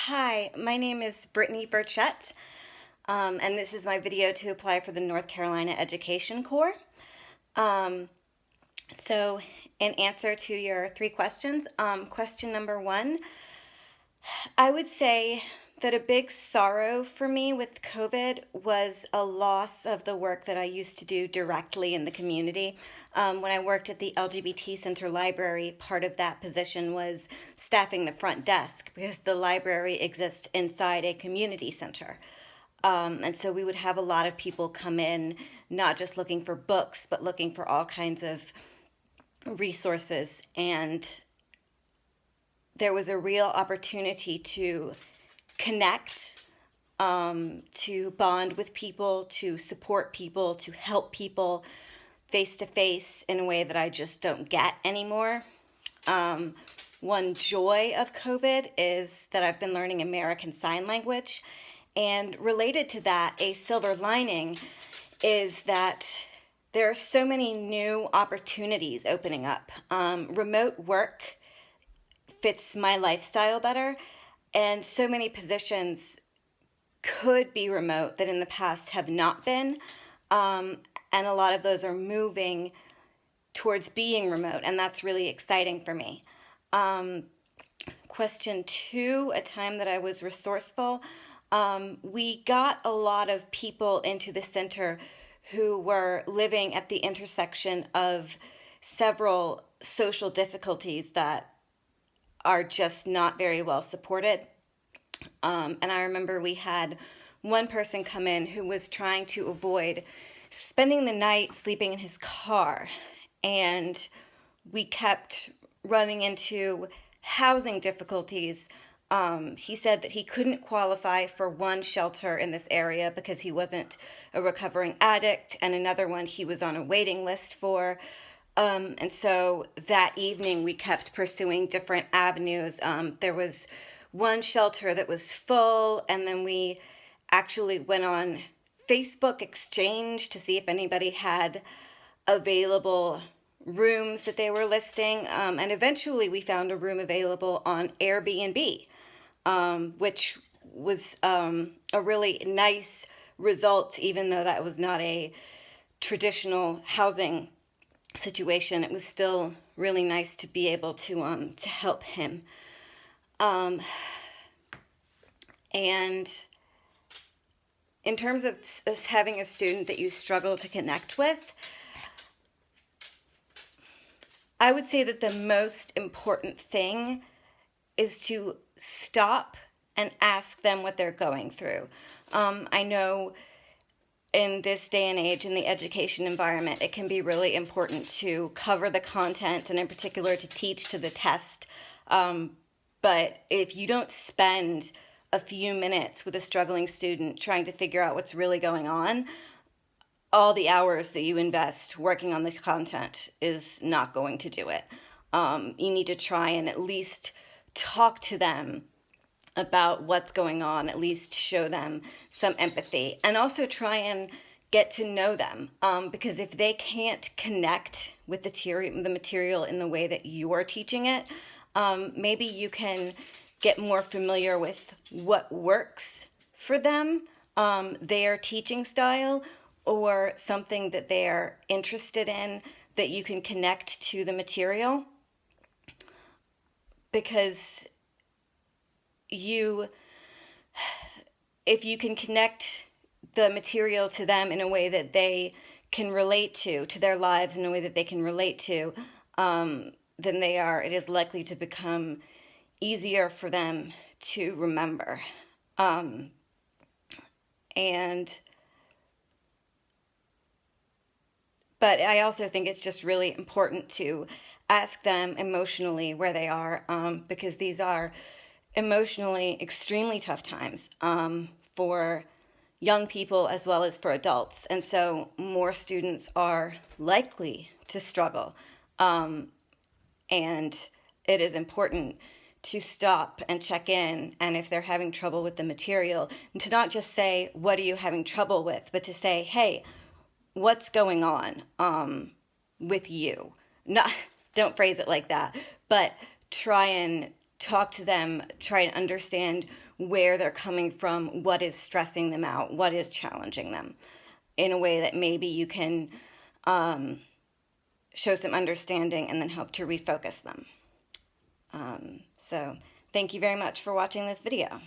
Hi, my name is Brittany Burchett, and this is my video to apply for the North Carolina Education Corps. Um, so, in answer to your three questions, question number one, I would say that a big sorrow for me with COVID was a loss of the work that I used to do directly in the community. When I worked at the LGBT Center Library, part of that position was staffing the front desk because the library exists inside a community center. And so we would have a lot of people come in, not just looking for books, but looking for all kinds of resources. And there was a real opportunity to connect, to bond with people, to support people, to help people face to face in a way that I just don't get anymore. One joy of COVID is that I've been learning American Sign Language. And related to that, a silver lining is that there are so many new opportunities opening up. Remote work fits my lifestyle better, and so many positions could be remote that in the past have not been. And a lot of those are moving towards being remote, and that's really exciting for me. Question two, a time that I was resourceful. We got a lot of people into the center who were living at the intersection of several social difficulties that are just not very well supported. And I remember we had one person come in who was trying to avoid spending the night sleeping in his car. And we kept running into housing difficulties. He said that he couldn't qualify for one shelter in this area because he wasn't a recovering addict, and another one he was on a waiting list for. And so that evening we kept pursuing different avenues. There was one shelter that was full, and then we actually went on Facebook Exchange to see if anybody had available rooms that they were listing. And eventually we found a room available on Airbnb, which was a really nice result, even though that was not a traditional housing situation. It was still really nice to be able to help him. And in terms of having a student that you struggle to connect with, I would say that the most important thing is to stop and ask them what they're going through. I know in this day and age in the education environment, it can be really important to cover the content and in particular to teach to the test. But if you don't spend a few minutes with a struggling student trying to figure out what's really going on, all the hours that you invest working on the content is not going to do it. You need to try and at least talk to them about what's going on, at least show them some empathy, and also try and get to know them. Because if they can't connect with the material in the way that you're teaching it, maybe you can get more familiar with what works for them, their teaching style, or something that they're interested in that you can connect to the material. Because if you can connect the material to them in a way that they can relate to their lives in a way that they can relate to, then it is likely to become easier for them to remember. But I also think it's just really important to ask them emotionally where they are, because these are emotionally extremely tough times for young people as well as for adults. And so more students are likely to struggle. And it is important to stop and check in, and if they're having trouble with the material, and to not just say, what are you having trouble with, but to say, hey, what's going on with you? Not, don't phrase it like that, but try and talk to them, try and understand where they're coming from, what is stressing them out, what is challenging them, in a way that maybe you can show some understanding and then help to refocus them. So thank you very much for watching this video.